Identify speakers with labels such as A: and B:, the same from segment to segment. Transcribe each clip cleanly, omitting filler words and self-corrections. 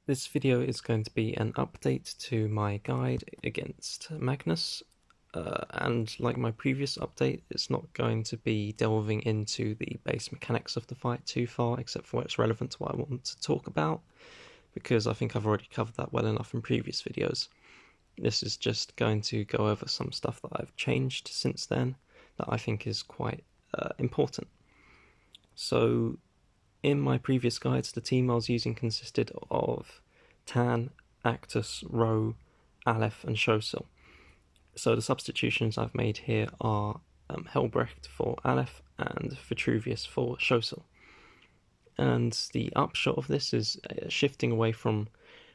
A: This video is going to be an update to my guide against Magnus, and like my previous update, it's not going to be delving into the base mechanics of the fight too far, except for where it's relevant to what I want to talk about, because I think I've already covered that well enough in previous videos. This is just going to go over some stuff that I've changed since then that I think is quite important. So in my previous guides, the team I was using consisted of Tan, Actus, Ro, Aleph, and Shosil. So the substitutions I've made here are Helbrecht for Aleph and Vitruvius for Shosil. And the upshot of this is shifting away from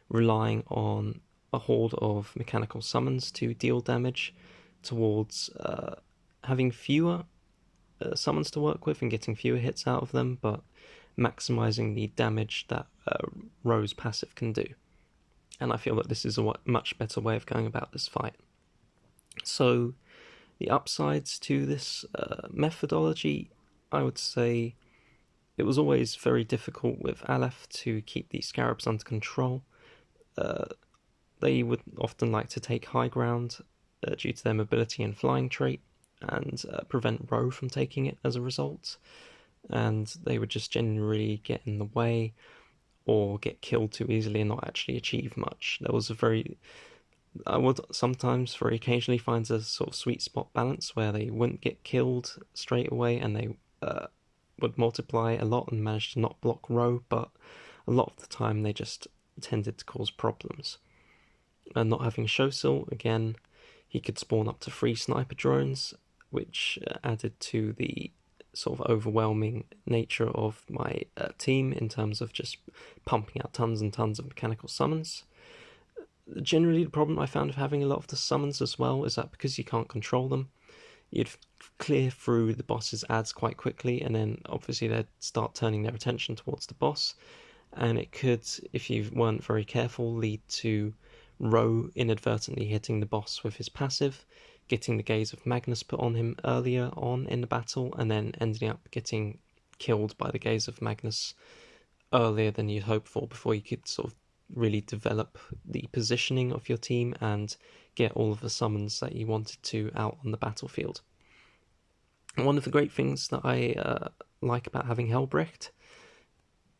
A: relying on a horde of mechanical summons to deal damage towards having fewer summons to work with and getting fewer hits out of them, but maximizing the damage that Ro's passive can do. And I feel that this is a much better way of going about this fight. So the upsides to this methodology, I would say it was always very difficult with Aleph to keep the Scarabs under control. They would often like to take high ground due to their mobility and flying trait, and prevent Ro from taking it as a result. And they would just generally get in the way or get killed too easily and not actually achieve much. I would sometimes very occasionally find a sort of sweet spot balance where they wouldn't get killed straight away and they would multiply a lot and manage to not block Ro, but a lot of the time they just tended to cause problems. And not having Shosil, again, he could spawn up to 3 sniper drones, which added to the sort of overwhelming nature of my team in terms of just pumping out tons and tons of mechanical summons. Generally, the problem I found with having a lot of the summons as well is that because you can't control them, you'd clear through the boss's ads quite quickly, and then obviously they'd start turning their attention towards the boss, and it could, if you weren't very careful, lead to Ro inadvertently hitting the boss with his passive, getting the gaze of Magnus put on him earlier on in the battle, and then ending up getting killed by the gaze of Magnus earlier than you'd hoped for, before you could sort of really develop the positioning of your team and get all of the summons that you wanted to out on the battlefield. And one of the great things that I like about having Helbrecht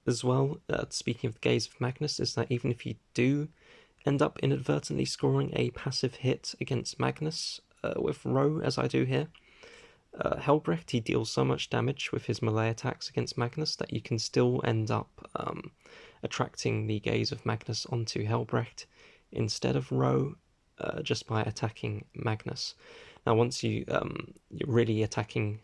A: as well, speaking of the gaze of Magnus, is that even if you do end up inadvertently scoring a passive hit against Magnus with Ro, as I do here, Helbrecht, he deals so much damage with his melee attacks against Magnus that you can still end up attracting the gaze of Magnus onto Helbrecht instead of Ro, just by attacking Magnus. Now, once you're really attacking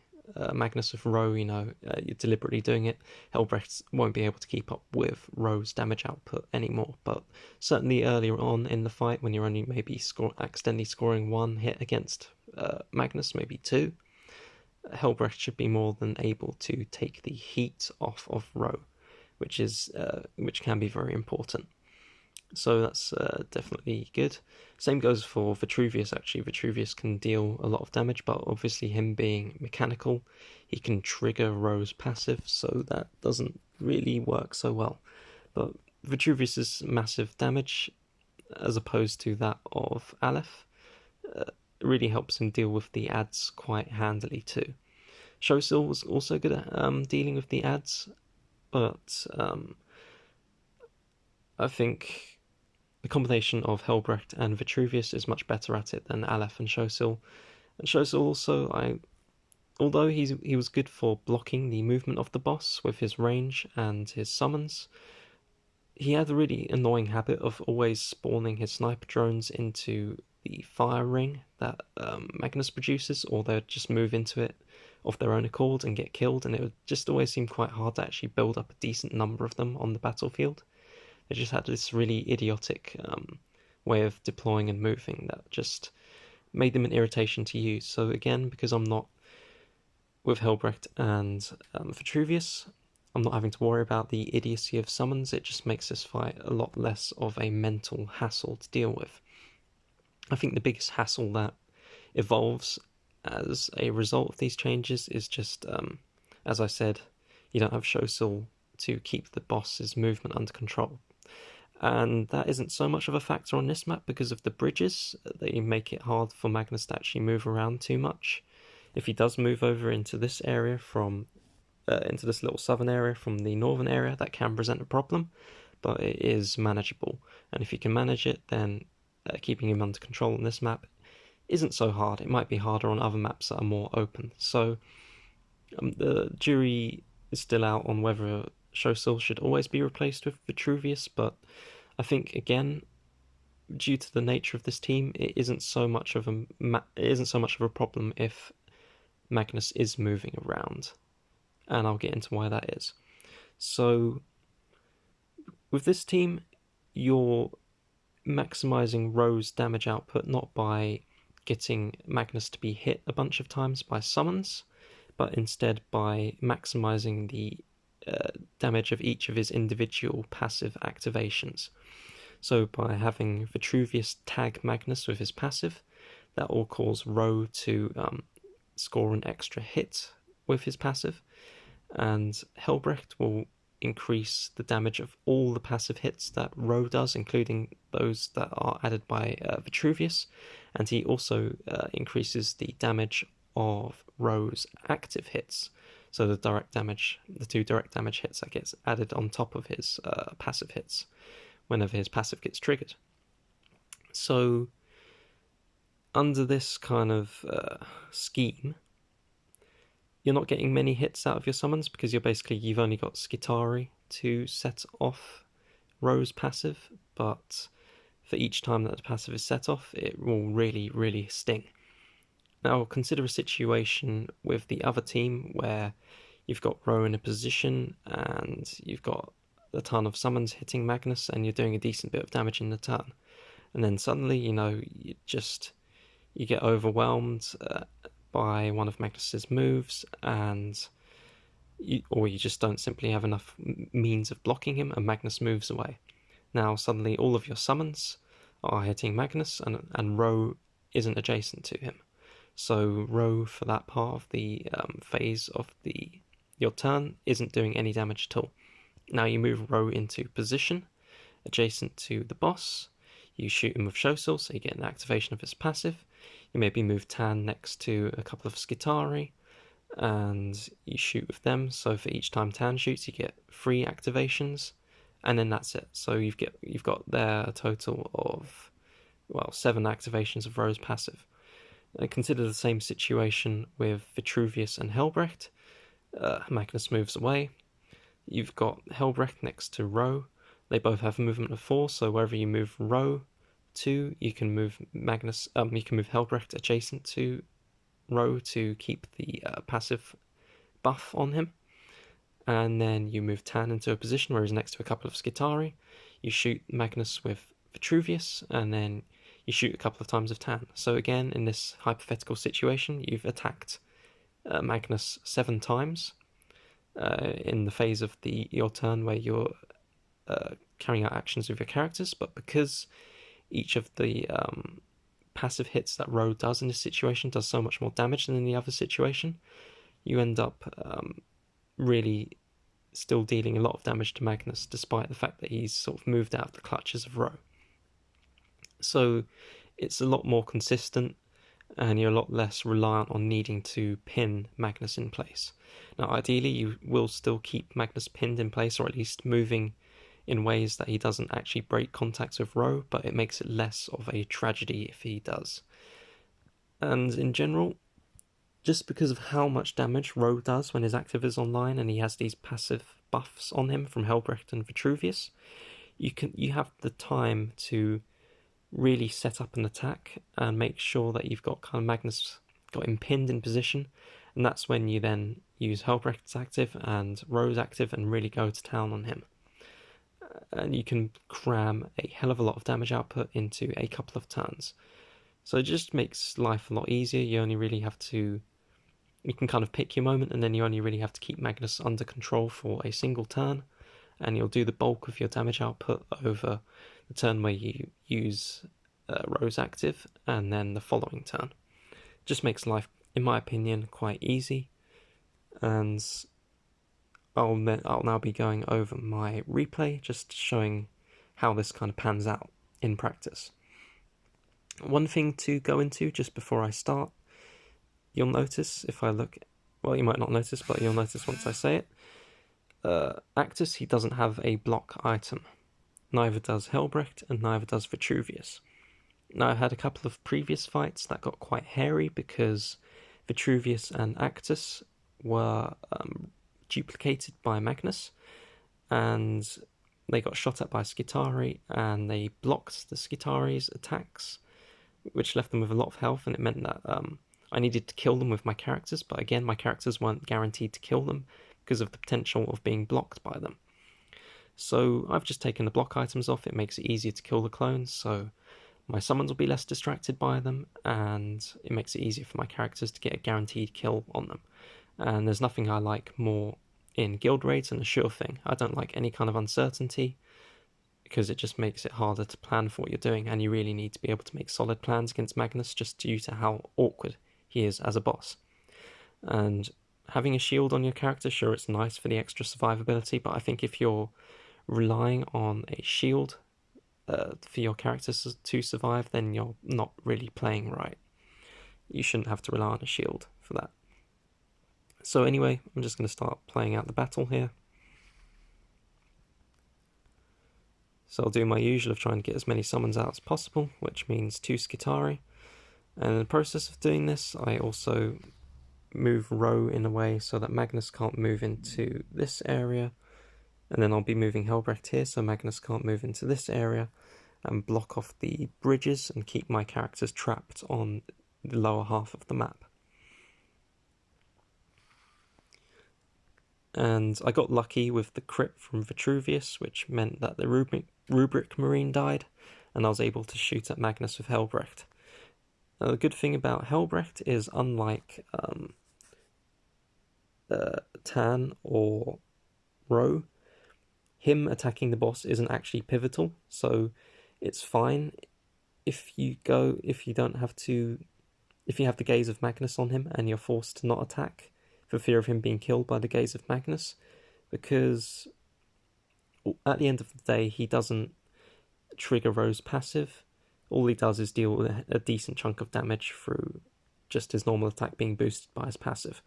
A: Magnus with Ro, you're deliberately doing it, Helbrecht won't be able to keep up with Ro's damage output anymore. But certainly earlier on in the fight, when you're only maybe accidentally scoring 1 hit against Magnus, maybe 2, Helbrecht should be more than able to take the heat off of Ro, which can be very important. So that's definitely good. Same goes for Vitruvius, actually. Vitruvius can deal a lot of damage, but obviously him being mechanical, he can trigger Ro's passive, so that doesn't really work so well. But Vitruvius's massive damage, as opposed to that of Aleph, really helps him deal with the ads quite handily too. Shosil was also good at dealing with the ads, but I think the combination of Helbrecht and Vitruvius is much better at it than Aleph and Shosil. And Shosil also, although he was good for blocking the movement of the boss with his range and his summons, he had a really annoying habit of always spawning his sniper drones into the fire ring that Magnus produces, or they'd just move into it of their own accord and get killed, and it would just always seem quite hard to actually build up a decent number of them on the battlefield. They just had this really idiotic way of deploying and moving that just made them an irritation to use. So again, because I'm not with Helbrecht and Vitruvius, I'm not having to worry about the idiocy of summons. It just makes this fight a lot less of a mental hassle to deal with. I think the biggest hassle that evolves as a result of these changes is just, as I said, you don't have Shosil to keep the boss's movement under control. And that isn't so much of a factor on this map because of the bridges. They make it hard for Magnus to actually move around too much. If he does move over into this area into this little southern area from the northern area, that can present a problem, but it is manageable. And if you can manage it, then keeping him under control on this map isn't so hard. It might be harder on other maps that are more open. So the jury is still out on whether Showsil should always be replaced with Vitruvius, but I think again, due to the nature of this team, it isn't so much of a problem if Magnus is moving around, and I'll get into why that is. So with this team, you're maximizing Ro's damage output not by getting Magnus to be hit a bunch of times by summons, but instead by maximizing the damage of each of his individual passive activations. So by having Vitruvius tag Magnus with his passive, that will cause Ro to score an extra hit with his passive, and Helbrecht will increase the damage of all the passive hits that Ro does, including those that are added by Vitruvius, and he also increases the damage of Ro's active hits. So the two direct damage hits that gets added on top of his passive hits whenever his passive gets triggered. So under this kind of scheme, you're not getting many hits out of your summons because you've only got Skitari to set off Ro's passive, but for each time that the passive is set off, it will really, really sting. Now consider a situation with the other team where you've got Ro in a position and you've got a ton of summons hitting Magnus and you're doing a decent bit of damage in the turn. And then suddenly, you get overwhelmed by one of Magnus's moves, or you just don't simply have enough means of blocking him, and Magnus moves away. Now suddenly all of your summons are hitting Magnus, and Ro isn't adjacent to him. So Ro, for that part of the phase of your turn, isn't doing any damage at all. Now you move Ro into position, adjacent to the boss. You shoot him with Showsil, so you get an activation of his passive. You maybe move Tan next to a couple of Skitari, and you shoot with them. So for each time Tan shoots, you get 3 activations, and then that's it. So you've got there a total of 7 activations of Ro's passive. Consider the same situation with Vitruvius and Helbrecht. Magnus moves away. You've got Helbrecht next to Ro. They both have movement of 4, so wherever you move Ro to, you can move Magnus. You can move Helbrecht adjacent to Ro to keep the passive buff on him. And then you move Tan into a position where he's next to a couple of Skitari. You shoot Magnus with Vitruvius, and then you shoot a couple of times of Tan. So again, in this hypothetical situation, you've attacked Magnus 7 times in the phase of your turn where you're carrying out actions with your characters, but because each of the passive hits that Ro does in this situation does so much more damage than in the other situation, you end up really still dealing a lot of damage to Magnus, despite the fact that he's sort of moved out of the clutches of Ro. So it's a lot more consistent, and you're a lot less reliant on needing to pin Magnus in place. Now, ideally, you will still keep Magnus pinned in place, or at least moving in ways that he doesn't actually break contacts with Ro, but it makes it less of a tragedy if he does. And in general, just because of how much damage Ro does when his active is online and he has these passive buffs on him from Helbrecht and Vitruvius, you have the time to really set up an attack and make sure that you've got kind of Magnus got him pinned in position, and that's when you then use Helbrecht's active and Ro's active and really go to town on him. And you can cram a hell of a lot of damage output into a couple of turns. So it just makes life a lot easier. You can kind of pick your moment, and then you only really have to keep Magnus under control for a single turn, and you'll do the bulk of your damage output over the turn where you use Ro's active, and then the following turn. Just makes life, in my opinion, quite easy. And I'll now be going over my replay, just showing how this kind of pans out in practice. One thing to go into just before I start, you'll notice if I look, well, you might not notice, but you'll notice once I say it, Actus, he doesn't have a block item. Neither does Helbrecht, and neither does Vitruvius. Now, I've had a couple of previous fights that got quite hairy because Vitruvius and Actus were duplicated by Magnus, and they got shot at by Skitari, and they blocked the Skitari's attacks, which left them with a lot of health, and it meant that I needed to kill them with my characters, but again, my characters weren't guaranteed to kill them because of the potential of being blocked by them. So I've just taken the block items off. It makes it easier to kill the clones, so my summons will be less distracted by them, and it makes it easier for my characters to get a guaranteed kill on them. And there's nothing I like more in guild raids than a sure thing. I don't like any kind of uncertainty, because it just makes it harder to plan for what you're doing, and you really need to be able to make solid plans against Magnus just due to how awkward he is as a boss. And having a shield on your character, sure, it's nice for the extra survivability, but I think if you're relying on a shield for your characters to survive, then you're not really playing right. You shouldn't have to rely on a shield for that. So anyway, I'm just going to start playing out the battle here. So I'll do my usual of trying to get as many summons out as possible, which means 2 Skitari. And in the process of doing this, I also move Row in a way so that Magnus can't move into this area. And then I'll be moving Helbrecht here so Magnus can't move into this area, and block off the bridges and keep my characters trapped on the lower half of the map. And I got lucky with the crit from Vitruvius, which meant that the Rubric Marine died, and I was able to shoot at Magnus with Helbrecht. Now, the good thing about Helbrecht is, unlike Tan or Row, him attacking the boss isn't actually pivotal, so it's fine if you have the gaze of Magnus on him and you're forced to not attack for fear of him being killed by the gaze of Magnus, because at the end of the day he doesn't trigger Row's passive. All he does is deal a decent chunk of damage through just his normal attack being boosted by his passive.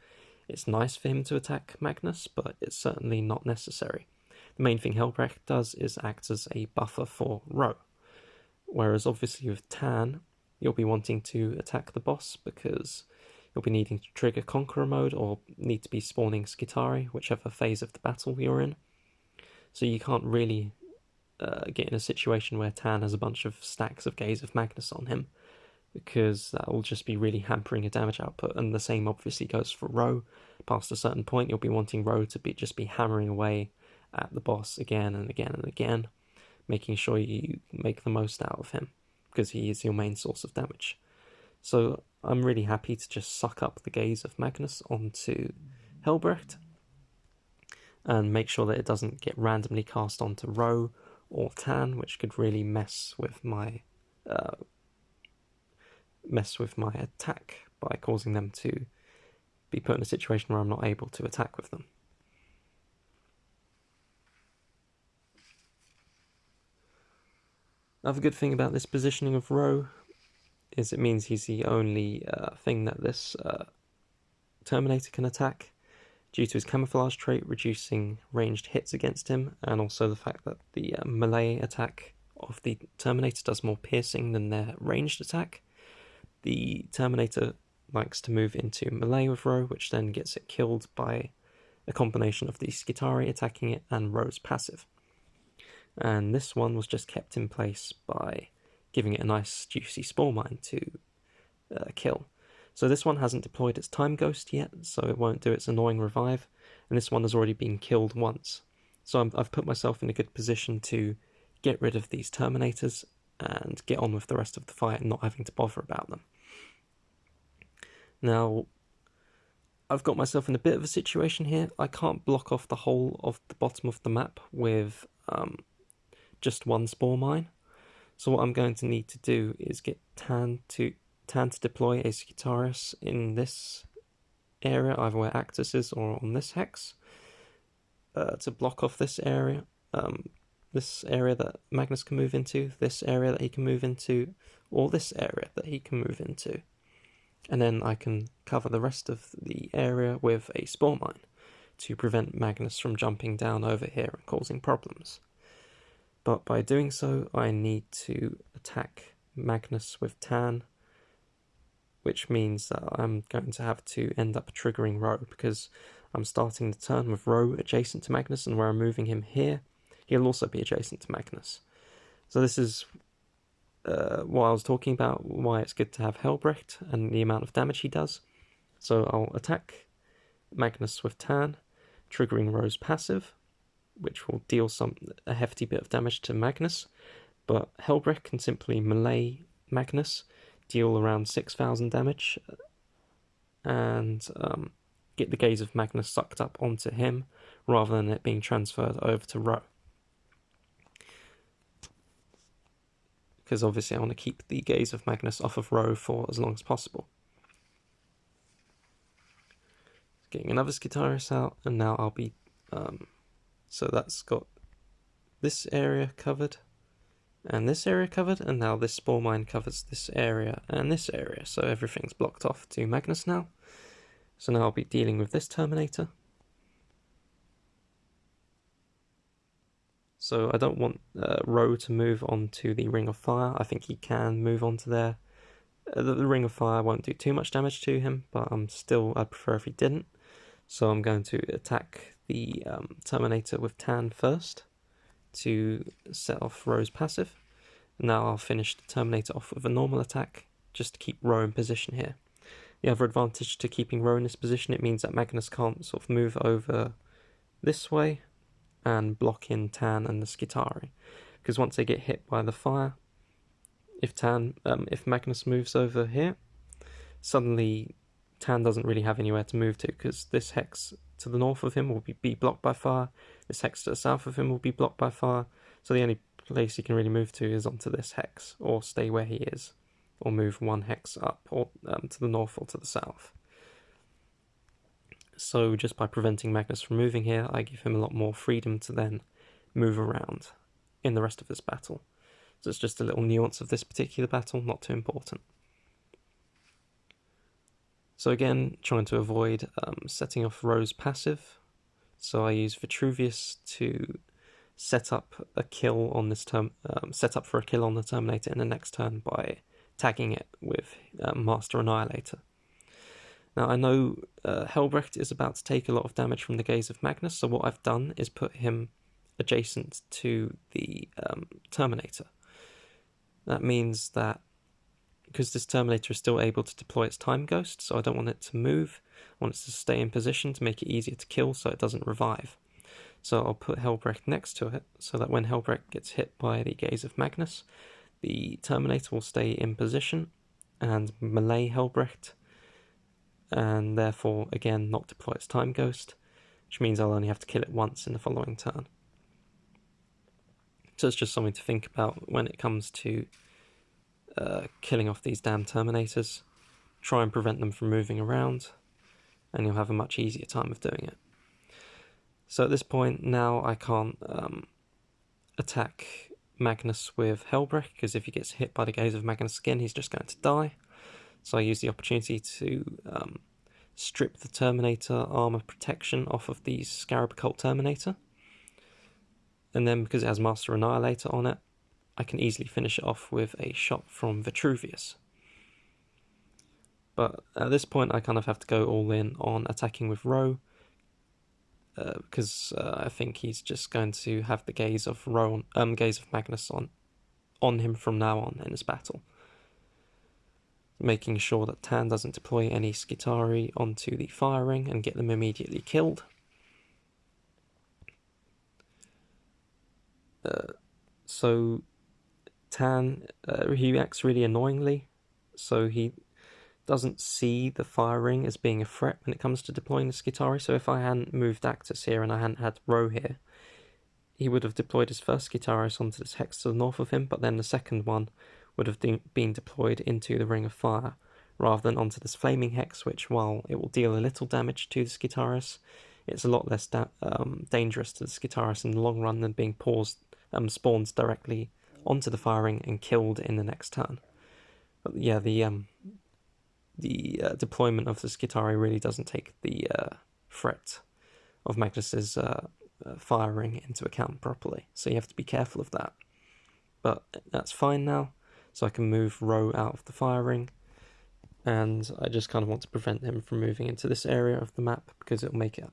A: It's nice for him to attack Magnus, but it's certainly not necessary. The main thing Helbrecht does is act as a buffer for Row. Whereas obviously with Tan, you'll be wanting to attack the boss because you'll be needing to trigger Conqueror mode or need to be spawning Skitari, whichever phase of the battle you're in. So you can't really get in a situation where Tan has a bunch of stacks of Gaze of Magnus on him, because that will just be really hampering your damage output. And the same obviously goes for Row. Past a certain point, you'll be wanting Row to just be hammering away at the boss again and again and again, making sure you make the most out of him, because he is your main source of damage. So I'm really happy to just suck up the Gaze of Magnus onto Helbrecht, and make sure that it doesn't get randomly cast onto Row or Tan, which could really mess with my attack by causing them to be put in a situation where I'm not able to attack with them. Another good thing about this positioning of Row is it means he's the only thing that this Terminator can attack, due to his camouflage trait reducing ranged hits against him, and also the fact that the melee attack of the Terminator does more piercing than their ranged attack. The Terminator likes to move into melee with Row, which then gets it killed by a combination of the Skitari attacking it and Row's passive. And this one was just kept in place by giving it a nice juicy spore mine to kill. So this one hasn't deployed its Time Ghost yet, so it won't do its annoying revive, and this one has already been killed once. So I've put myself in a good position to get rid of these Terminators and get on with the rest of the fight and not having to bother about them. Now, I've got myself in a bit of a situation here. I can't block off the whole of the bottom of the map with just one spore mine. So what I'm going to need to do is get Tan to deploy a Skitaris in this area, either where Actus is or on this hex, to block off this area. this area that Magnus can move into, this area that he can move into, or this area that he can move into. And then I can cover the rest of the area with a spore mine to prevent Magnus from jumping down over here and causing problems. But by doing so, I need to attack Magnus with Tan, which means that I'm going to have to end up triggering Roe, because I'm starting the turn with Roe adjacent to Magnus, and where I'm moving him here, he'll also be adjacent to Magnus. So this is what I was talking about, why it's good to have Helbrecht and the amount of damage he does. So I'll attack Magnus with Tan, triggering Roe's passive, which will deal a hefty bit of damage to Magnus, but Helbrecht can simply melee Magnus, deal around 6,000 damage, and get the gaze of Magnus sucked up onto him, rather than it being transferred over to Roe. Because obviously I want to keep the gaze of Magnus off of Roe for as long as possible. Getting another Skitaris out, and now I'll be... so that's got this area covered, and this area covered, and now this spore mine covers this area and this area, so everything's blocked off to Magnus now. So now I'll be dealing with this Terminator. So I don't want Roe to move on to the Ring of Fire. I think he can move on to there. The Ring of Fire won't do too much damage to him, but I'd prefer if he didn't. So I'm going to attack the Terminator with Tan first to set off Roe's passive. Now I'll finish the Terminator off with a normal attack, just to keep Roe in position here. The other advantage to keeping Roe in this position, it means that Magnus can't sort of move over this way and block in Tan and the Skitari, because once they get hit by the fire, if Magnus moves over here, suddenly Tan doesn't really have anywhere to move to, because this hex to the north of him will be blocked by fire, this hex to the south of him will be blocked by fire, so the only place he can really move to is onto this hex, or stay where he is, or move one hex up, or to the north or to the south. So just by preventing Magnus from moving here, I give him a lot more freedom to then move around in the rest of this battle. So it's just a little nuance of this particular battle, not too important. So again, trying to avoid setting off Roe's passive. So I use Vitruvius to set up a kill on this set up for a kill on the Terminator in the next turn by tagging it with Master Annihilator. Now I know Helbrecht is about to take a lot of damage from the gaze of Magnus, so what I've done is put him adjacent to the Terminator. That means that because this Terminator is still able to deploy its Time Ghost, so I don't want it to move, I want it to stay in position to make it easier to kill so it doesn't revive. So I'll put Helbrecht next to it, so that when Helbrecht gets hit by the gaze of Magnus, the Terminator will stay in position and melee Helbrecht, and therefore again not deploy its Time Ghost, which means I'll only have to kill it once in the following turn. So it's just something to think about when it comes to killing off these damn Terminators. Try and prevent them from moving around, and you'll have a much easier time of doing it. So at this point now I can't attack Magnus with Helbrecht, because if he gets hit by the gaze of Magnus again, he's just going to die. So I use the opportunity to strip the Terminator armor protection off of the Scarab Cult Terminator. And then because it has Master Annihilator on it, I can easily finish it off with a shot from Vitruvius. But at this point I kind of have to go all in on attacking with Roe, because I think he's just going to have the gaze of Magnus on him from now on in this battle. Making sure that Tan doesn't deploy any Skitari onto the fire ring and get them immediately killed. So Tan, he acts really annoyingly, so he doesn't see the fire ring as being a threat when it comes to deploying the Skitari. So if I hadn't moved Actus here and I hadn't had Roe here, he would have deployed his first Skitaris onto this hex to the north of him, but then the second one would have been deployed into the Ring of Fire, rather than onto this Flaming Hex, which, while it will deal a little damage to the Skitaris, it's a lot less dangerous to the Skitaris in the long run than being paused spawns directly onto the firing and killed in the next turn. But yeah, the deployment of the Skitarii really doesn't take the threat of Magnus's firing into account properly, so you have to be careful of that. But that's fine now, so I can move Ro out of the firing, and I just kind of want to prevent him from moving into this area of the map because it'll make it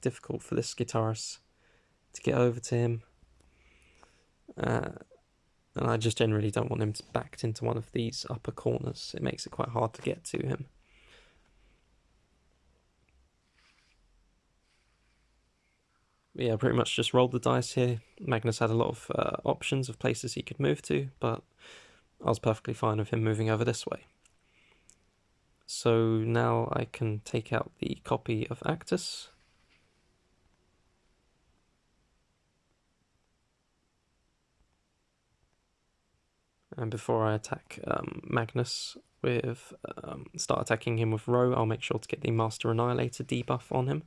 A: difficult for this Skitaris to get over to him. And I just generally don't want him backed into one of these upper corners. It makes it quite hard to get to him. But yeah, pretty much just rolled the dice here. Magnus had a lot of options of places he could move to, but I was perfectly fine with him moving over this way. So now I can take out the copy of Actus. And before I attack Magnus with start attacking him with Ro, I'll make sure to get the Master Annihilator debuff on him.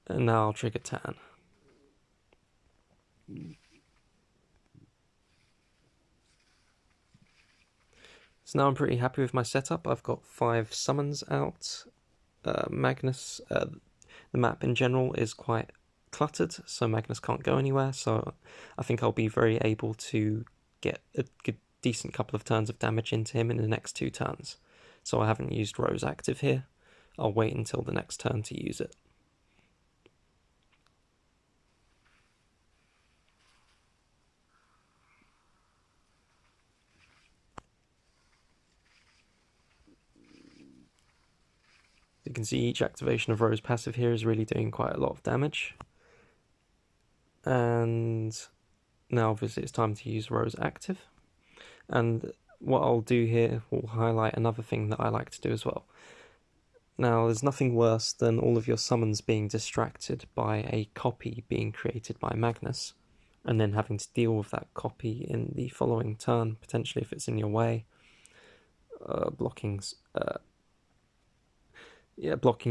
A: And now I'll trigger Tan. So now I'm pretty happy with my setup. I've got 5 summons out. Magnus, the map in general is quite cluttered, so Magnus can't go anywhere, so I think I'll be very able to get a good, decent couple of turns of damage into him in the next 2 turns. So I haven't used Rose active here. I'll wait until the next turn to use it. You can see each activation of Rose passive here is really doing quite a lot of damage. And now obviously it's time to use Rose active. And what I'll do here will highlight another thing that I like to do as well. Now, there's nothing worse than all of your summons being distracted by a copy being created by Magnus, and then having to deal with that copy in the following turn, potentially if it's in your way, blocking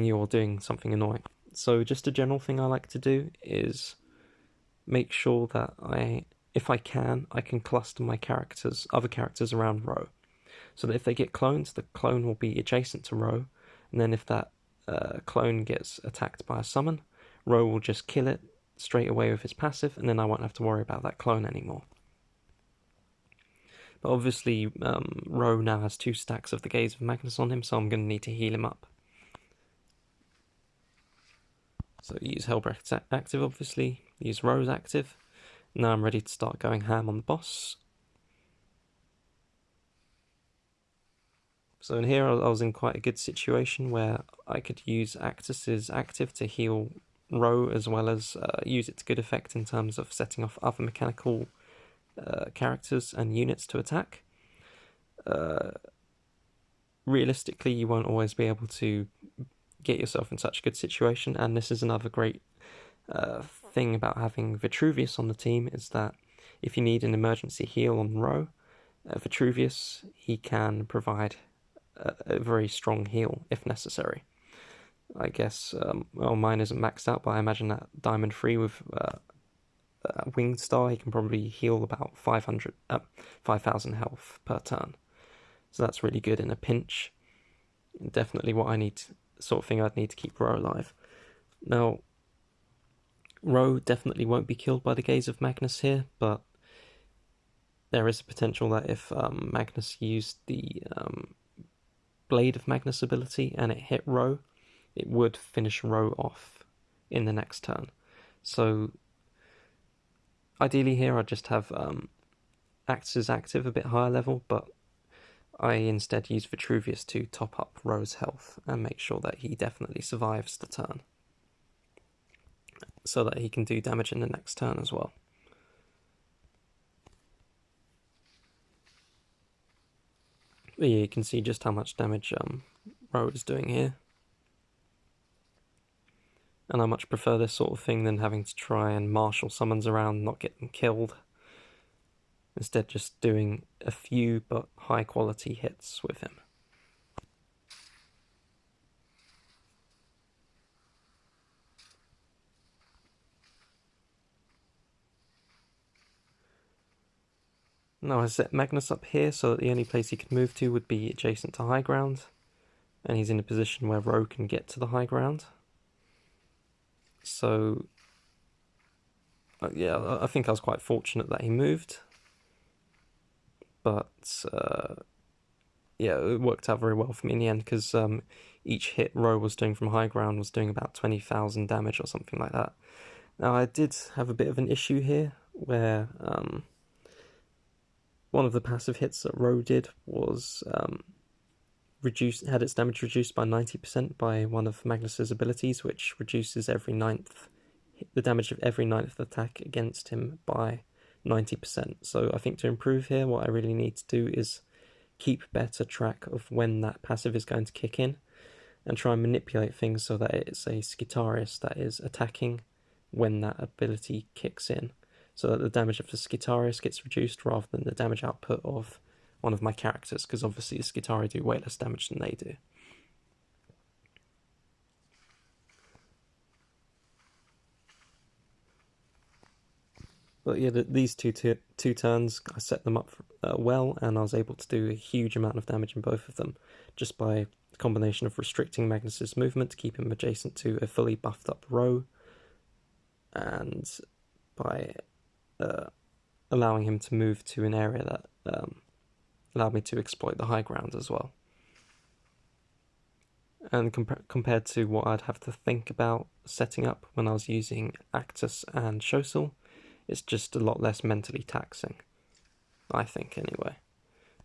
A: you or doing something annoying. So just a general thing I like to do is make sure that if I can cluster my other characters around Ro, so that if they get cloned, the clone will be adjacent to Ro, and then if that clone gets attacked by a summon, Ro will just kill it straight away with his passive, and then I won't have to worry about that clone anymore. But obviously, Ro now has 2 stacks of the Gaze of Magnus on him, so I'm going to need to heal him up. So use Hellbreath active, obviously, use Rose active. Now I'm ready to start going ham on the boss. So in here I was in quite a good situation where I could use Actus's active to heal Ro, as well as use it to good effect in terms of setting off other mechanical characters and units to attack. Realistically, you won't always be able to get yourself in such a good situation, and this is another great thing about having Vitruvius on the team, is that if you need an emergency heal on Ro, Vitruvius, he can provide a very strong heal if necessary. I guess, well, mine isn't maxed out, but I imagine that Diamond 3 with Winged Star, he can probably heal about 5,000 health per turn. So that's really good in a pinch. Definitely what I need, sort of thing I'd need to keep Ro alive. Now, Ro definitely won't be killed by the Gaze of Magnus here, but there is a potential that if Magnus used the Blade of Magnus ability and it hit Ro, it would finish Ro off in the next turn. So ideally here I'd just have Actus active a bit higher level, but I instead use Vitruvius to top up Ro's health and make sure that he definitely survives the turn, so that he can do damage in the next turn as well. But yeah, you can see just how much damage Ro is doing here. And I much prefer this sort of thing than having to try and marshal summons around, not get them killed. Instead, just doing a few but high quality hits with him. Now I set Magnus up here so that the only place he could move to would be adjacent to high ground, and he's in a position where Roe can get to the high ground. So yeah, I think I was quite fortunate that he moved, but yeah, it worked out very well for me in the end, because each hit Roe was doing from high ground was doing about 20,000 damage or something like that. Now I did have a bit of an issue here, where one of the passive hits that Roe did was had its damage reduced by 90% by one of Magnus's abilities, which reduces the damage of every ninth attack against him by 90%. So I think to improve here, what I really need to do is keep better track of when that passive is going to kick in, and try and manipulate things so that it's a Skitarius that is attacking when that ability kicks in, so that the damage of the Skitarius gets reduced rather than the damage output of one of my characters, because obviously the Skitari do way less damage than they do. But yeah, these two turns, I set them up well, and I was able to do a huge amount of damage in both of them, just by the combination of restricting Magnus's movement to keep him adjacent to a fully buffed up Roe, and by allowing him to move to an area that allowed me to exploit the high ground as well. And compared to what I'd have to think about setting up when I was using Actus and Shosil, it's just a lot less mentally taxing, I think anyway.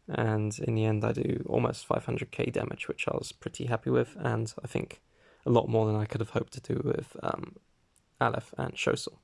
A: And in the end I do almost 500k damage, which I was pretty happy with, and I think a lot more than I could have hoped to do with Aleph and Shosil.